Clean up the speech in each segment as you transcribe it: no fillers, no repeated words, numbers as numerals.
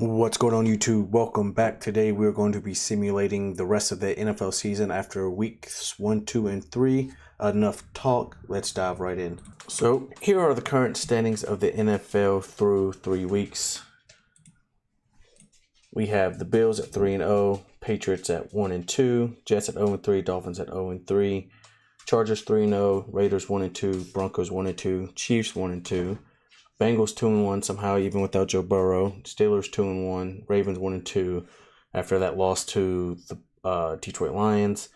What's going on, YouTube? Welcome back. Today we're going to be simulating the rest of the NFL season after weeks 1, 2, and 3. Enough talk. Let's dive right in. So here are the current standings of the NFL through 3 weeks. We have the Bills at 3-0, Patriots at 1-2, Jets at 0-3, Dolphins at 0-3, Chargers 3-0, Raiders 1-2, Broncos 1-2, Chiefs 1-2. Bengals 2-1 somehow, even without Joe Burrow. Steelers 2-1. Ravens 1-2. After that loss to the Detroit Lions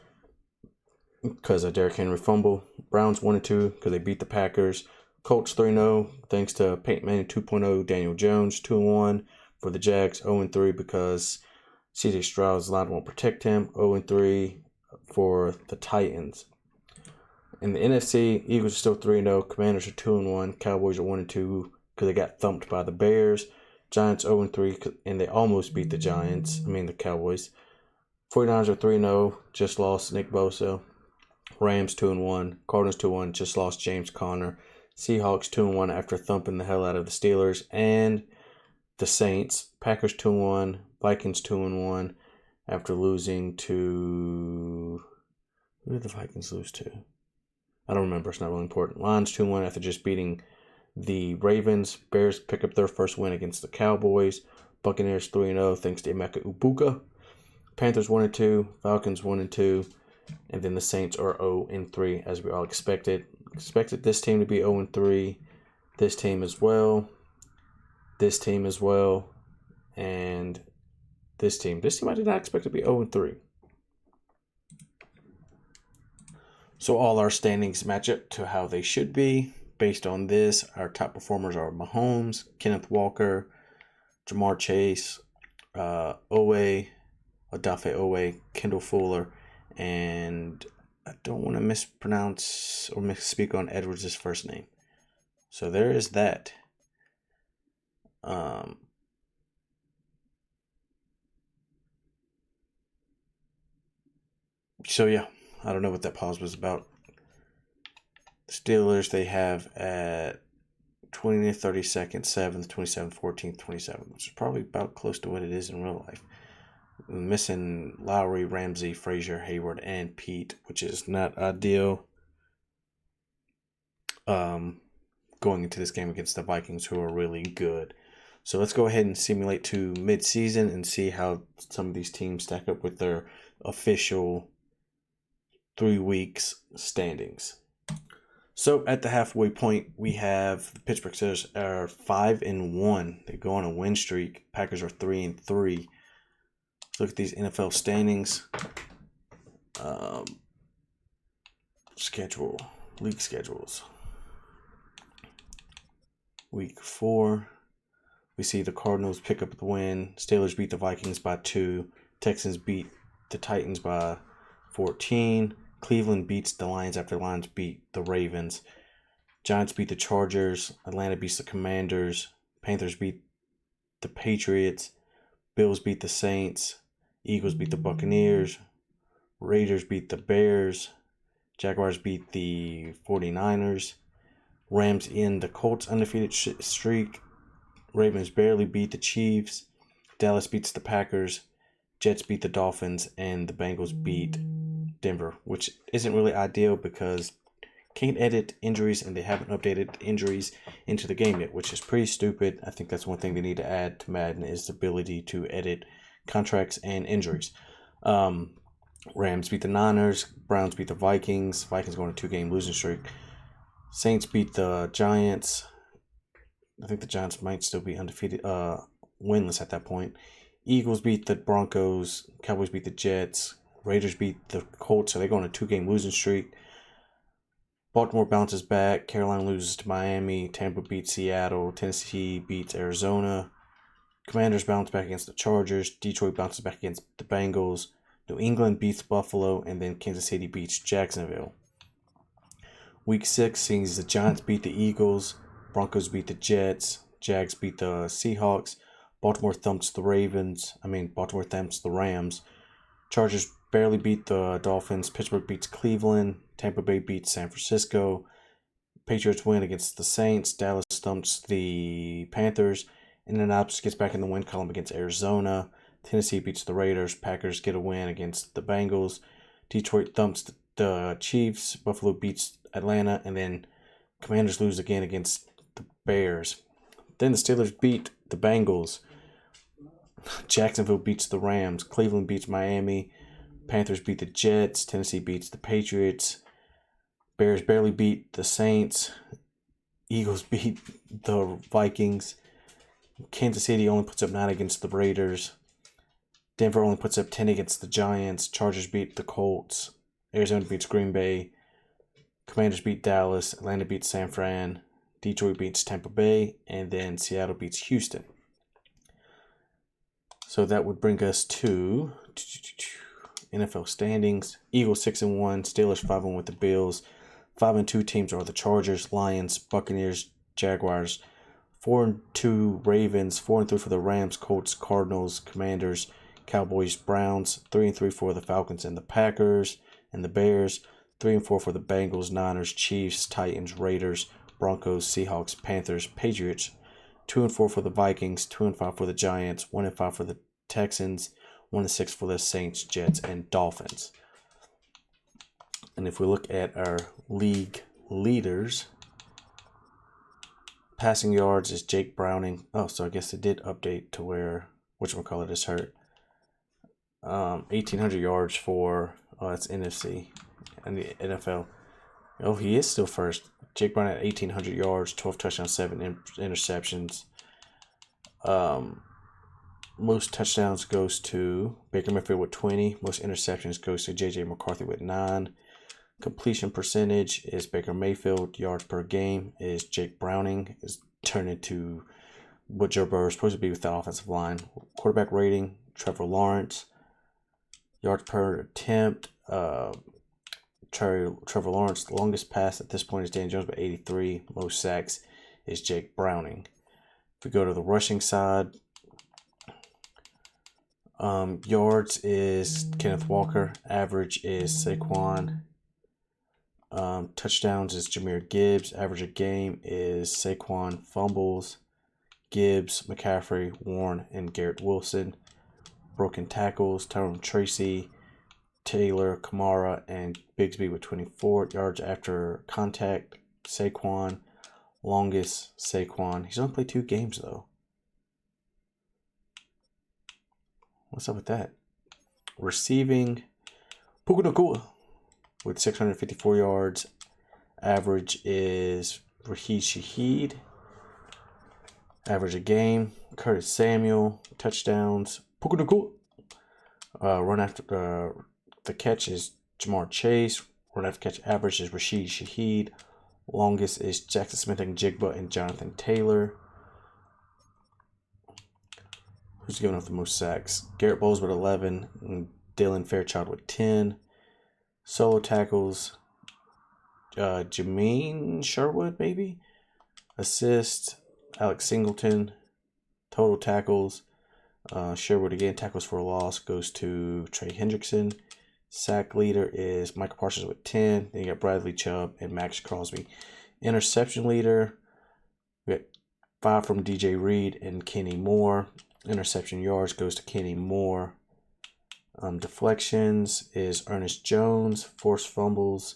because of Derrick Henry fumble. Browns 1-2 because they beat the Packers. Colts 3-0 thanks to Peyton Manning 2.0. Daniel Jones 2-1 for the Jags. 0-3 because C.J. Stroud's line won't protect him. 0-3 for the Titans. In the NFC, Eagles are still 3-0. Commanders are 2-1. Cowboys are 1-2 because they got thumped by the Bears. Giants 0-3 and they almost beat the the Cowboys. 49ers are 3-0, just lost Nick Bosa. Rams 2-1. Cardinals 2-1, just lost James Conner. Seahawks 2-1 after thumping the hell out of the Steelers and the Saints. Packers 2-1. Vikings 2-1 after losing to... Who did the Vikings lose to? I don't remember. It's not really important. Lions 2-1 after just beating the Ravens. Bears pick up their first win against the Cowboys. Buccaneers 3-0 thanks to Emeka Ibuka. Panthers 1-2. Falcons 1-2. And then the Saints are 0-3 as we all expected. Expected this team to be 0-3. This team as well. This team as well. And this team. This team I did not expect to be 0-3. So all our standings match up to how they should be. Based on this, our top performers are Mahomes, Kenneth Walker, Jamar Chase, Owe, Odafe Owe, Kendall Fuller, and I don't want to mispronounce or misspeak on Edwards' first name. So there is that. So yeah. I don't know what that pause was about. Steelers, they have at 20th, 32nd, 7th, 27th, 14th, 27th, which is probably about close to what it is in real life. Missing Lowry, Ramsey, Frazier, Hayward, and Pete, which is not ideal going into this game against the Vikings, who are really good. So let's go ahead and simulate to mid-season and see how some of these teams stack up with their official 3 weeks standings. So at the halfway point, we have the Pittsburgh Steelers are 5-1. They go on a win streak. Packers are 3-3. Let's look at these NFL standings. League schedules. Week 4, we see the Cardinals pick up the win. Steelers beat the Vikings by 2. Texans beat the Titans by 14. Cleveland beats the Lions after the Lions beat the Ravens. Giants beat the Chargers. Atlanta beats the Commanders. Panthers beat the Patriots. Bills beat the Saints. Eagles beat the Buccaneers. Raiders beat the Bears. Jaguars beat the 49ers. Rams end the Colts' undefeated streak. Ravens barely beat the Chiefs. Dallas beats the Packers. Jets beat the Dolphins. And the Bengals beat Denver, which isn't really ideal because can't edit injuries and they haven't updated injuries into the game yet, which is pretty stupid. I think that's one thing they need to add to Madden is the ability to edit contracts and injuries. Rams beat the Niners. Browns beat the Vikings. Vikings go on a 2-game losing streak. Saints beat the Giants. I think the Giants might still be undefeated, winless at that point. Eagles beat the Broncos. Cowboys beat the Jets. Raiders beat the Colts, so they go on a 2-game losing streak. Baltimore bounces back. Carolina loses to Miami. Tampa beats Seattle. Tennessee beats Arizona. Commanders bounce back against the Chargers. Detroit bounces back against the Bengals. New England beats Buffalo, and then Kansas City beats Jacksonville. Week 6 sees the Giants beat the Eagles. Broncos beat the Jets. Jags beat the Seahawks. Baltimore thumps the Rams. Chargers barely beat the Dolphins. Pittsburgh beats Cleveland. Tampa Bay beats San Francisco. Patriots win against the Saints. Dallas thumps the Panthers. Indianapolis gets back in the win column against Arizona. Tennessee beats the Raiders. Packers get a win against the Bengals. Detroit thumps the Chiefs. Buffalo beats Atlanta. And then Commanders lose again against the Bears. Then the Steelers beat the Bengals. Jacksonville beats the Rams. Cleveland beats Miami. Panthers beat the Jets. Tennessee beats the Patriots. Bears barely beat the Saints. Eagles beat the Vikings. Kansas City only puts up 9 against the Raiders. Denver only puts up 10 against the Giants. Chargers beat the Colts. Arizona beats Green Bay. Commanders beat Dallas. Atlanta beats San Fran. Detroit beats Tampa Bay. And then Seattle beats Houston. So that would bring us to NFL standings. Eagles 6-1. Steelers 5-1 with the Bills. 5-2 teams are the Chargers, Lions, Buccaneers, Jaguars. 4-2 Ravens. 4-3 for the Rams, Colts, Cardinals, Commanders, Cowboys, Browns. 3-3 for the Falcons and the Packers and the Bears. 3-4 for the Bengals, Niners, Chiefs, Titans, Raiders, Broncos, Seahawks, Panthers, Patriots. 2-4 for the Vikings. 2-5 for the Giants. 1-5 for the Texans. 1-6 for the Saints, Jets, and Dolphins. And if we look at our league leaders, passing yards is Jake Browning. Oh, so I guess it did update to where whatchamacallit is hurt. 1,800 yards for, that's NFC and the NFL. Oh, he is still first. Jake Browning at 1,800 yards, 12 touchdowns, 7 interceptions. Most touchdowns goes to Baker Mayfield with 20. Most interceptions goes to J.J. McCarthy with 9. Completion percentage is Baker Mayfield. Yards per game is Jake Browning. Is turned into what Joe Burrow is supposed to be with that offensive line. Quarterback rating, Trevor Lawrence. Yards per attempt, Trevor Lawrence. The longest pass at this point is Dan Jones with 83. Most sacks is Jake Browning. If we go to the rushing side, yards is Kenneth Walker. Average is Saquon. Touchdowns is Jahmyr Gibbs. Average a game is Saquon. Fumbles, Gibbs, McCaffrey, Warren, and Garrett Wilson. Broken tackles, Tyrone Tracy, Taylor, Kamara, and Bigsby with 24. Yards after contact, Saquon. Longest, Saquon. He's only played 2 games, though. What's up with that? Receiving, Puka Nacua with 654 yards. Average is Raheed Shaheed. Average a game, Curtis Samuel. Touchdowns, Puka Nacua. Run after the catch is Jamar Chase. Run after catch average is Rashid Shaheed. Longest is Jackson Smith and Jigba and Jonathan Taylor. Who's giving up the most sacks? Garrett Bowles with 11 and Dylan Fairchild with 10. Solo tackles, Jamean Sherwood, maybe. Assist, Alex Singleton. Total tackles, Sherwood again. Tackles for a loss goes to Trey Hendrickson. Sack leader is Michael Parsons with 10. Then you got Bradley Chubb and Max Crosby. Interception leader, we got 5 from DJ Reed and Kenny Moore. Interception yards goes to Kenny Moore. Deflections is Ernest Jones. Forced fumbles,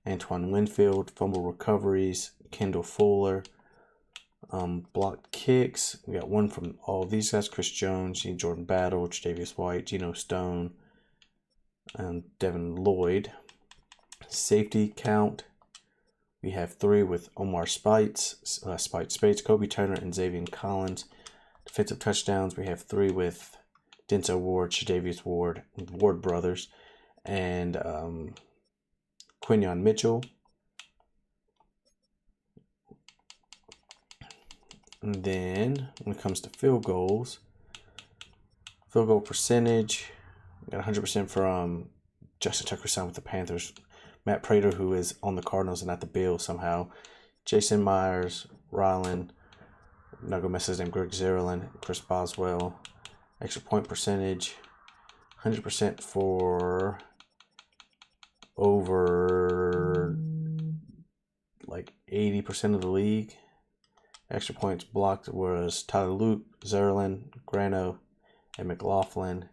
Antoine Winfield. Fumble recoveries, Kendall Fuller. Blocked kicks, we got 1 from all these guys: Chris Jones, Jordan Battle, Tre'Davious White, Geno Stone, and Devin Lloyd. Safety count, we have 3 with Omar Speights, Kobe Turner, and Xavier Collins. Defensive touchdowns, we have 3 with Denzel Ward, Tre'Davious Ward, Ward brothers, and Quinyon Mitchell. And then when it comes to field goal percentage, we got 100% from Justin Tucker signed with the Panthers. Matt Prater, who is on the Cardinals and not the Bills somehow. Jason Myers, Rylan, not gonna mess his name, Greg Zerlin, Chris Boswell. Extra point percentage, 100% for over like 80% of the league. Extra points blocked was Tyler Loop, Zerlin, Grano, and McLaughlin.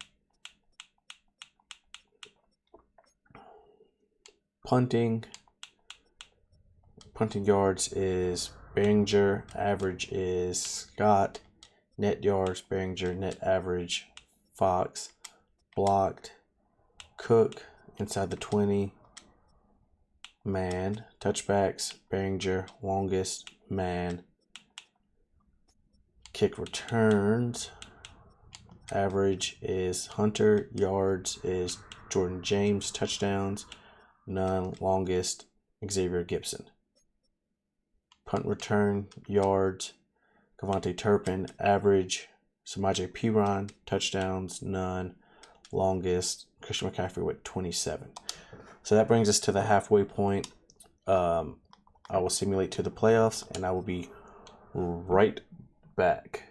Punting yards is Behringer, average is Scott, net yards Behringer, net average Fox, blocked Cook inside the 20, man, touchbacks Behringer, longest, man, kick returns, average is Hunter, yards is Jordan James, touchdowns, none, longest, Xavier Gibson. Punt return, yards, Kavonte Turpin, average, Samaje Perine, touchdowns, none, longest, Christian McCaffrey with 27. So that brings us to the halfway point. I will simulate to the playoffs, and I will be right back.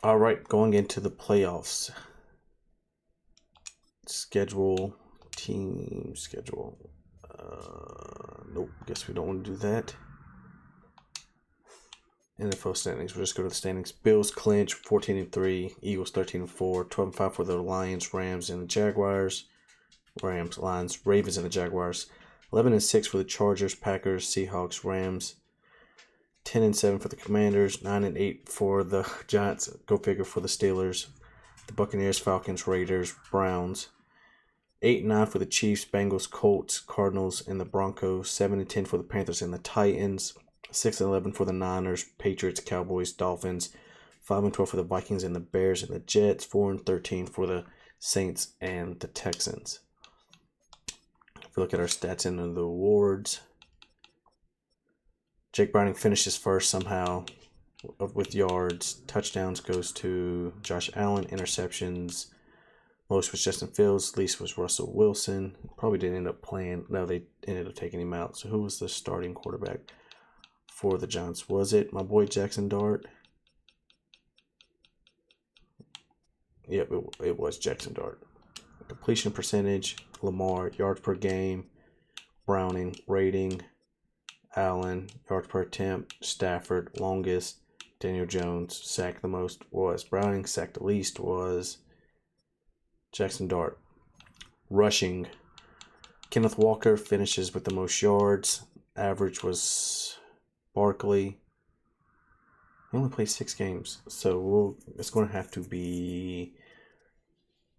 All right, going into the playoffs. Team schedule. Nope, guess we don't want to do that. NFL standings. We'll just go to the standings. Bills clinch 14-3. Eagles 13-4. 12-5 for the Lions, Rams, and the Jaguars. Rams, Lions, Ravens, and the Jaguars. 11-6 for the Chargers, Packers, Seahawks, Rams. 10-7 for the Commanders. 9-8 for the Giants. Go figure for the Steelers. The Buccaneers, Falcons, Raiders, Browns. 8-9 for the Chiefs, Bengals, Colts, Cardinals, and the Broncos. 7-10 for the Panthers and the Titans. 6-11 for the Niners, Patriots, Cowboys, Dolphins. 5-12 for the Vikings and the Bears and the Jets. 4-13 for the Saints and the Texans. If we look at our stats in the awards, Jake Browning finishes first somehow with yards. Touchdowns goes to Josh Allen. Interceptions, most was Justin Fields. Least was Russell Wilson. Probably didn't end up playing. No, they ended up taking him out. So who was the starting quarterback for the Giants? Was it my boy Jackson Dart? Yep, it was Jackson Dart. Completion percentage, Lamar, yards per game, Browning, rating, Allen, yards per attempt, Stafford, longest, Daniel Jones, sacked the most was Browning, sacked the least was Jackson Dart. Rushing, Kenneth Walker finishes with the most yards. Average was Barkley. He only played 6 games, so it's going to have to be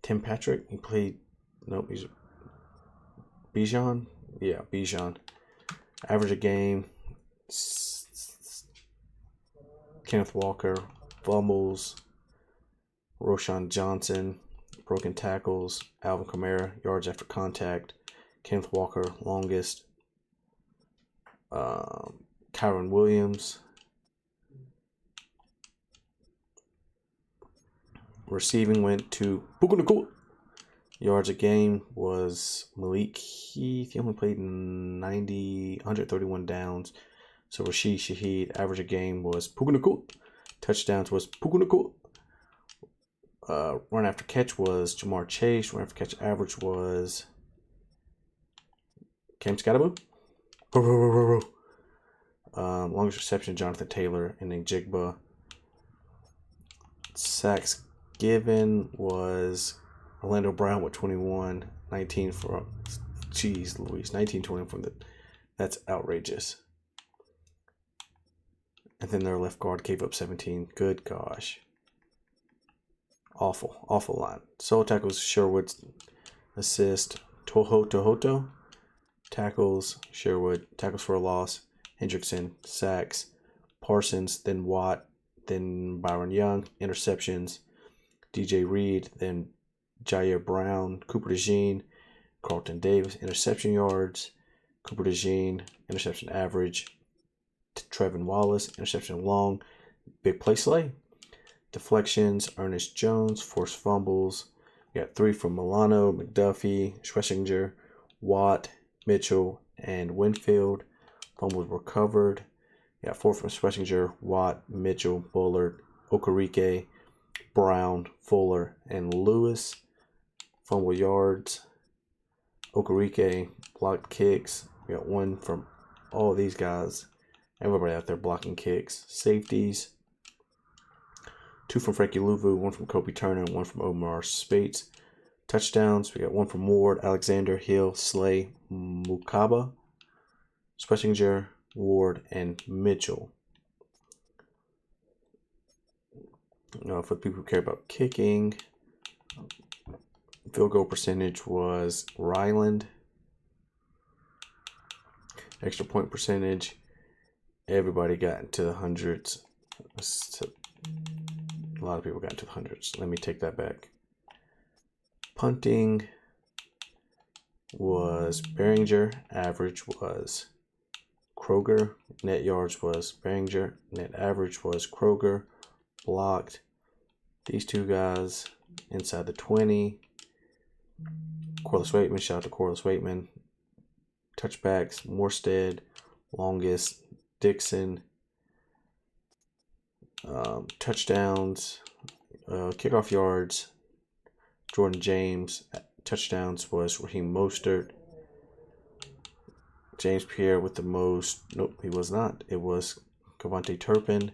Tim Patrick. He played, nope, he's Bijan. Yeah, Bijan. Average a game. Kenneth Walker. Fumbles. Roshan Johnson. Broken tackles. Alvin Kamara. Yards after contact. Kenneth Walker. Longest. Kyron Williams. Receiving went to Pukunakua. Yards a game was Malik Heath. He only played 131 downs. So Rashid Shaheed. Average a game was Pukunakua. Touchdowns was Pukunakua. Run after catch was Jamar Chase. Run after catch average was Cam Scatterbo. Longest reception, Jonathan Taylor and then Jigba. Sacks given was Orlando Brown with 21, 19 from, geez Louise, 19-20 from that's outrageous. And then their left guard gave up 17. Good gosh. Awful line. Solo tackles, Sherwood's assist. Tohoto. Tackles, Sherwood. Tackles for a loss. Hendrickson, sacks. Parsons, then Watt, then Byron Young. Interceptions, DJ Reed, then Jair Brown, Cooper DeJean, Carlton Davis. Interception yards, Cooper DeJean. Interception average, Trevin Wallace. Interception long, big play Slay. Deflections, Ernest Jones. Forced fumbles, we got 3 from Milano, McDuffie, Schlesinger, Watt, Mitchell, and Winfield. Fumbles recovered. We got 4 from Schlesinger, Watt, Mitchell, Bullard, Okereke, Brown, Fuller, and Lewis. Fumble yards, Okereke, blocked kicks. We got 1 from all these guys. Everybody out there blocking kicks. Safeties. 2 from Frankie Louvu, 1 from Kobe Turner, and 1 from Omar Spates. Touchdowns. We got 1 from Ward, Alexander, Hill, Slay, Mukaba, Schlesinger, Ward, and Mitchell. For the people who care about kicking, field goal percentage was Ryland. Extra point percentage, everybody got into the hundreds. A lot of people got into the hundreds. Let me take that back. Punting was Behringer. Average was Kroger. Net yards was Behringer. Net average was Kroger. Blocked. These two guys inside the 20. Corliss Waitman. Shout out to Corliss Waitman. Touchbacks, Morstead. Longest, Dixon. Touchdowns, kickoff yards, Jordan James. Touchdowns was Raheem Mostert. James Pierre with the most. Nope, he was not. It was Cavante Turpin.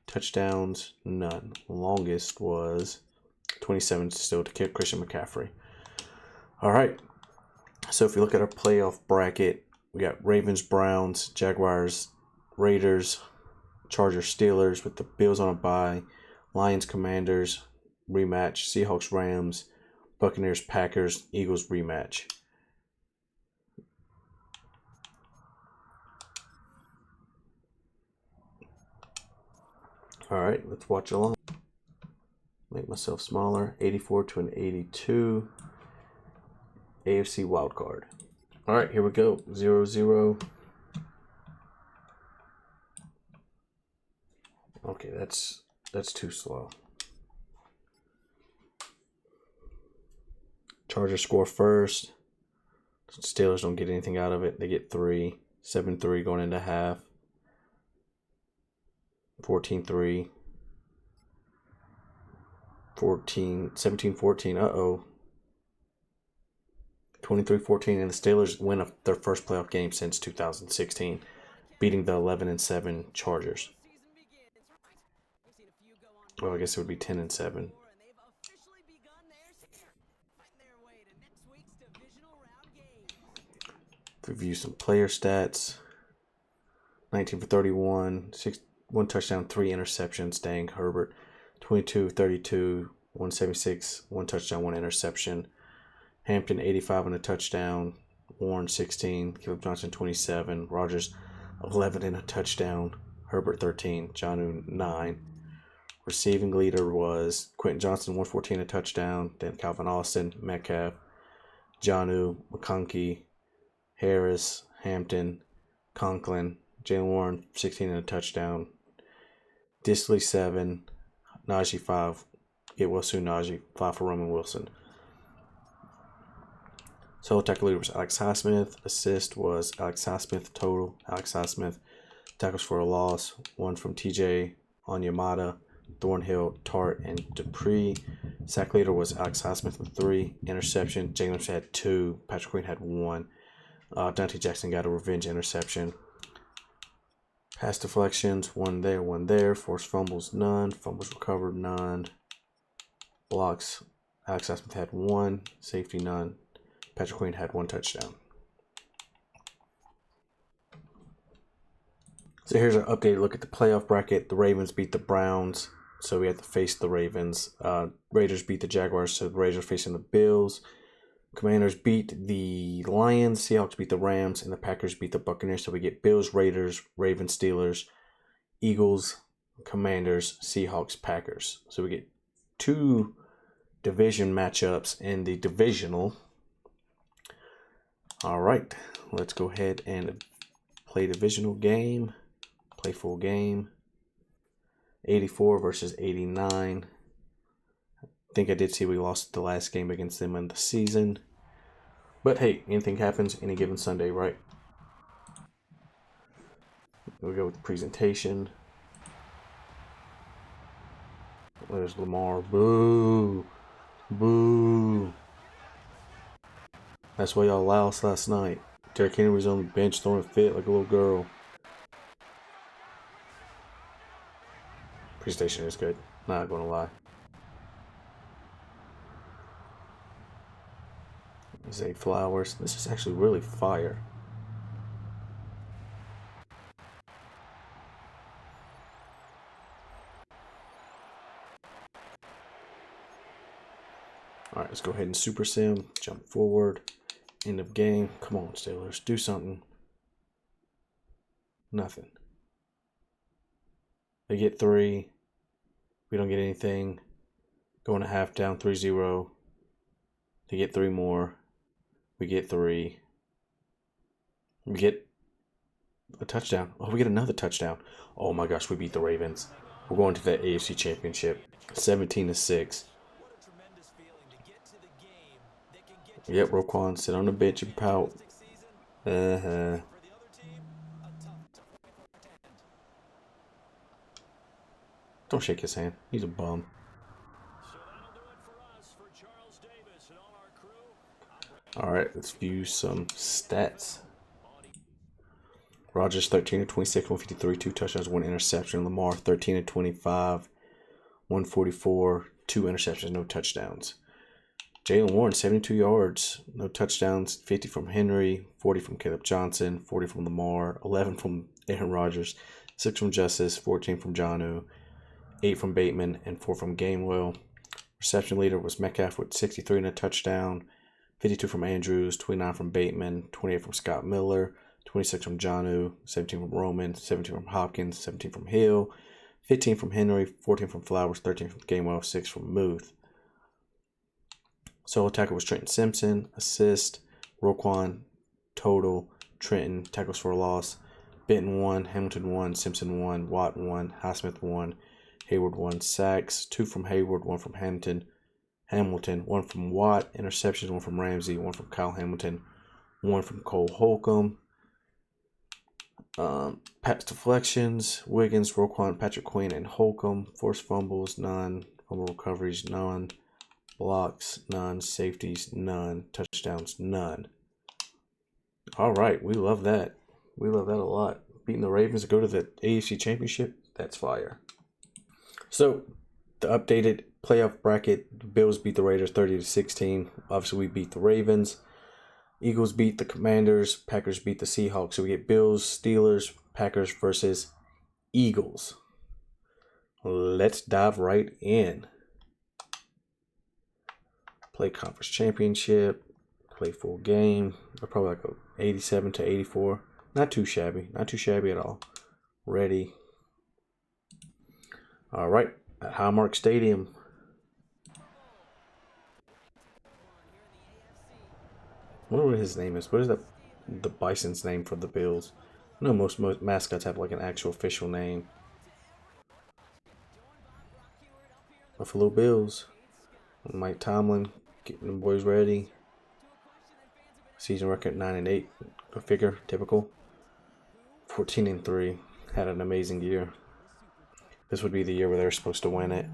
Touchdowns, none. Longest was 27 still to Christian McCaffrey. All right. So if you look at our playoff bracket, we got Ravens, Browns, Jaguars, Raiders, Chargers, Steelers with the Bills on a bye, Lions, Commanders, rematch, Seahawks, Rams, Buccaneers, Packers, Eagles, rematch. All right, let's watch along. Make myself smaller. 84 to an 82. AFC wildcard. All right, here we go. 0-0. Okay, that's too slow. Chargers score first. Steelers don't get anything out of it. They get 3. 7-3 going into half. 14-3. 17-14. Uh-oh. 23-14, and the Steelers win their first playoff game since 2016, beating the 11-7 Chargers. Well, I guess it would be 10-7. Review some player stats. 19 for 31, 1 touchdown, 3 interceptions. Dang, Herbert. 22-32, 176, 1 touchdown, 1 interception. Hampton 85 and a touchdown. Warren 16. Caleb Johnson 27. Rogers 11 and a touchdown. Herbert 13. Jonnu 9. Receiving leader was Quentin Johnson 114 a touchdown. Then Calvin Austin, Metcalf, Jonnu, McConkey, Harris, Hampton, Conklin, Jalen Warren 16 and a touchdown. Disley 7. Najee 5. It was soon Najee 5 for Roman Wilson. Solo tackle leader was Alex Highsmith. Assist was Alex Highsmith total. Alex Highsmith. Tackles for a loss. 1 from TJ Onyemata, Thornhill, Tart, and Dupree. Sack leader was Alex Highsmith with 3. Interception. Jalen had 2. Patrick Queen had 1. Dante Jackson got a revenge interception. Pass deflections. 1 there, 1 there. Forced fumbles, none. Fumbles recovered, none. Blocks. Alex Highsmith had 1. Safety, none. Patrick Queen had 1 touchdown. So here's our updated look at the playoff bracket. The Ravens beat the Browns, so we have to face the Ravens. Raiders beat the Jaguars, so the Raiders are facing the Bills. Commanders beat the Lions. Seahawks beat the Rams, and the Packers beat the Buccaneers. So we get Bills, Raiders, Ravens, Steelers, Eagles, Commanders, Seahawks, Packers. So we get 2 division matchups in the divisional. All right, let's go ahead and play divisional game, play full game. 84 versus 89. I think I did see we lost the last game against them in the season. But hey, anything happens any given Sunday, right? We'll go with the presentation. There's Lamar. Boo. Boo. That's why y'all lost last night. Derrick Henry was on the bench throwing a fit like a little girl. Presentation is good. Not gonna lie. Zay Flowers. This is actually really fire. Alright, let's go ahead and Super Sim. Jump forward. End of game. Come on, Steelers. Do something. Nothing. They get 3. We don't get anything. Going to half down 3-0. They get 3 more. We get 3. We get a touchdown. Oh, we get another touchdown. Oh my gosh, we beat the Ravens. We're going to the AFC Championship. 17-6. Yep, Roquan, sit on the bench and pout. Don't shake his hand. He's a bum. Alright, let's view some stats. Rodgers 13-26, 153, 2 touchdowns, 1 interception. Lamar 13-25, 144, 2 interceptions, no touchdowns. Jaylen Warren 72 yards, no touchdowns, 50 from Henry, 40 from Caleb Johnson, 40 from Lamar, 11 from Aaron Rodgers, 6 from Justice, 14 from Jonnu, 8 from Bateman, and 4 from Gainwell. Reception leader was Metcalf with 63 and a touchdown, 52 from Andrews, 29 from Bateman, 28 from Scott Miller, 26 from Jonnu, 17 from Roman, 17 from Hopkins, 17 from Hill, 15 from Henry, 14 from Flowers, 13 from Gainwell, 6 from Muth. Solo tackle was Trenton Simpson. Assist, Roquan, total, Trenton, tackles for a loss. Benton 1, Hamilton 1, Simpson 1, Watt 1, Highsmith 1, Hayward 1, sacks, 2 from Hayward, 1 from Hamilton, 1 from Watt, interceptions, 1 from Ramsey, 1 from Kyle Hamilton, 1 from Cole Holcomb. Pass deflections, Wiggins, Roquan, Patrick Queen, and Holcomb. Forced fumbles, none. Fumble recoveries, none. Blocks, none. Safeties, none. Touchdowns, none. All right, we love that. We love that a lot. Beating the Ravens to go to the AFC Championship, that's fire. So, the updated playoff bracket, the Bills beat the Raiders 30-16. Obviously, we beat the Ravens. Eagles beat the Commanders. Packers beat the Seahawks. So we get Bills, Steelers, Packers versus Eagles. Let's dive right in. Play conference championship. Play full game. They're probably like a 87-84. Not too shabby. Not too shabby at all. Ready. All right. At Highmark Stadium. I wonder what his name is. What is the Bison's name for the Bills? I know most mascots have like an actual official name. Buffalo Bills. Mike Tomlin getting the boys ready. Season record 9-8. Go figure. Typical. 14-3. Had an amazing year. This would be the year where they're supposed to win it.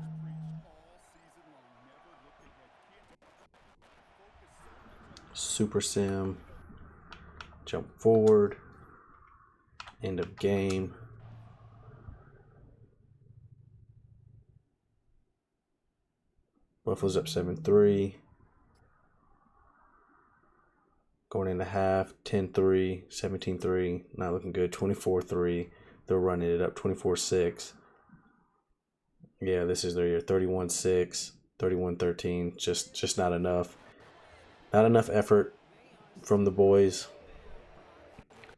Super Sim. Jump forward. End of game. Buffalo's up 7-3. Going into half, 10-3, 17-3. Not looking good. 24-3. They're running it up 24-6. Yeah, this is their year. 31-6, 31-13. Just not enough. Not enough effort from the boys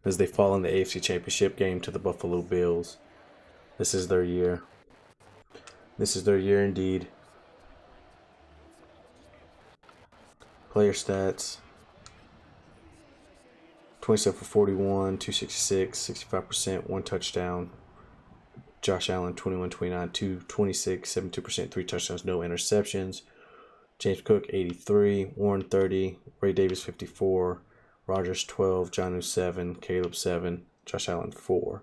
as they fall in the AFC Championship game to the Buffalo Bills. This is their year. This is their year indeed. Player stats. 27 for 41, 266, 65%, 1 touchdown. Josh Allen, 21, 29, 226, 72%, 3 touchdowns, no interceptions. James Cook, 83, Warren, 30, Ray Davis, 54, Rodgers, 12, Jonnu, 7, Caleb, 7, Josh Allen, 4.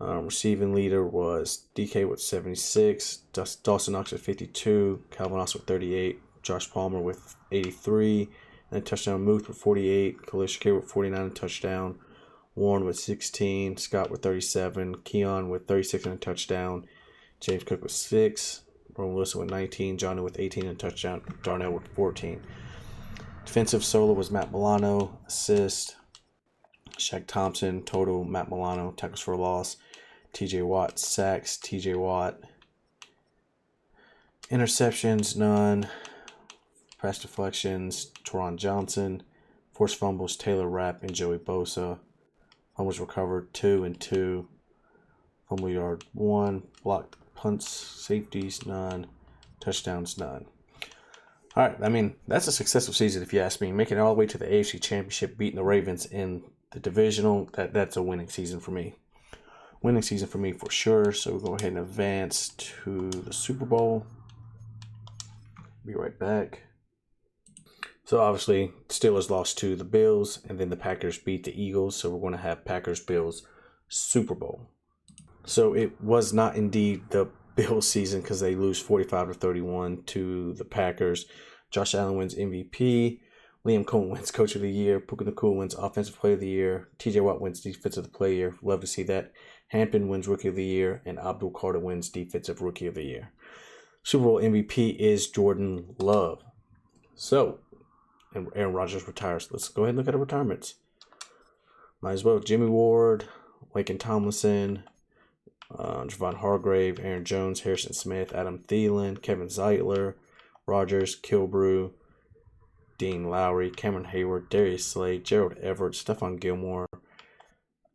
Receiving leader was DK with 76, Dawson Knox with 52, Calvin Austin with 38, Josh Palmer with 83, and a touchdown. Muth with 48, Khalil Shakir with 49 and a touchdown, Warren with 16, Scott with 37, Keon with 36 and a touchdown, James Cook with 6. Roman Wilson with 19. Johnny with 18 and touchdown. Darnell with 14. Defensive solo was Matt Milano. Assist. Shaq Thompson. Total Matt Milano. Tackles for loss. TJ Watt. Sacks. TJ Watt. Interceptions, none. Pass deflections, Teron Johnson. Forced fumbles, Taylor Rapp and Joey Bosa. Fumbles recovered, 2 and 2. Fumble yard, 1. Blocked punts, safeties, none. Touchdowns, none. All right, I mean, that's a successful season if you ask me. Making it all the way to the AFC Championship, beating the Ravens in the divisional, that's a winning season for me. Winning season for me for sure. So we'll go ahead and advance to the Super Bowl. Be right back. So obviously, Steelers lost to the Bills, and then the Packers beat the Eagles. So we're going to have Packers-Bills Super Bowl. So it was not indeed the Bills season because they lose 45-31 to the Packers. Josh Allen wins MVP. Liam Cohen wins Coach of the Year. Puka Nacua wins Offensive Player of the Year. TJ Watt wins Defensive Player of the Year. Love to see that. Hampton wins Rookie of the Year, and Abdul Carter wins Defensive Rookie of the Year. Super Bowl MVP is Jordan Love. So, and Aaron Rodgers retires. Let's go ahead and look at the retirements. Might as well. Jimmy Ward, Laken Tomlinson, Javon Hargrave, Aaron Jones, Harrison Smith, Adam Thielen, Kevin Zeitler, Rodgers, Kilbrew, Dean Lowry, Cameron Hayward, Darius Slay, Gerald Everett, Stephon Gilmore,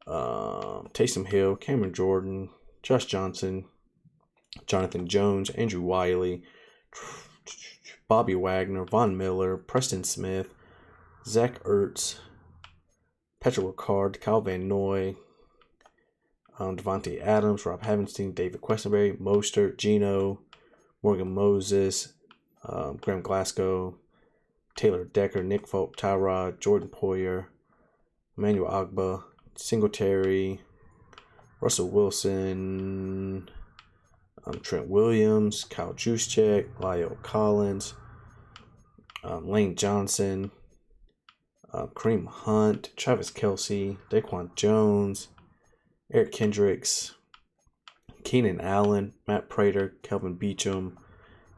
Taysom Hill, Cameron Jordan, Josh Johnson, Jonathan Jones, Andrew Wiley, Bobby Wagner, Von Miller, Preston Smith, Zach Ertz, Patrick Ricard, Kyle Van Noy, Devontae Adams, Rob Havenstein, David Questenberry, Mostert, Gino, Morgan Moses, Graham Glasgow, Taylor Decker, Nick Folk, Tyrod, Jordan Poyer, Emmanuel Agba, Singletary, Russell Wilson, Trent Williams, Kyle Juszczyk, Lyle Collins, Lane Johnson, Kareem Hunt, Travis Kelce, Daquan Jones, Eric Kendricks, Keenan Allen, Matt Prater, Kelvin Beachum,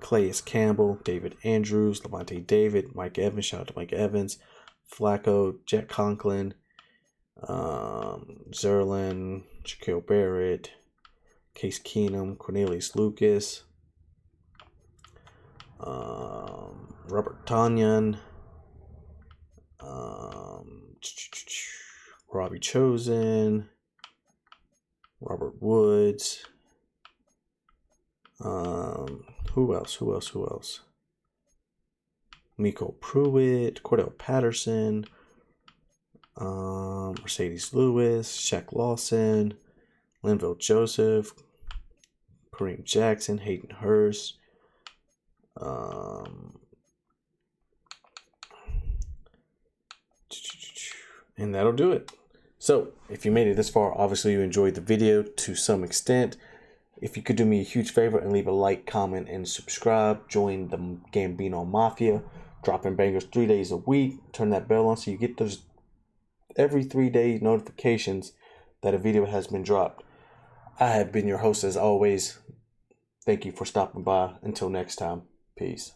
Calais Campbell, David Andrews, Levante David, Mike Evans, shout out to Mike Evans, Flacco, Jack Conklin, Zerlin, Shaquille Barrett, Case Keenum, Cornelius Lucas, Robert Tonyan, Robbie Chosen, Robert Woods. Who else? Miko Pruitt, Cordell Patterson, Mercedes Lewis, Shaq Lawson, Linville Joseph, Kareem Jackson, Hayden Hurst, and that'll do it. So, if you made it this far, obviously you enjoyed the video to some extent. If you could do me a huge favor and leave a like, comment, and subscribe, join the Gambino Mafia, dropping bangers 3 days a week, turn that bell on so you get those every 3-day notifications that a video has been dropped. I have been your host as always. Thank you for stopping by. Until next time, peace.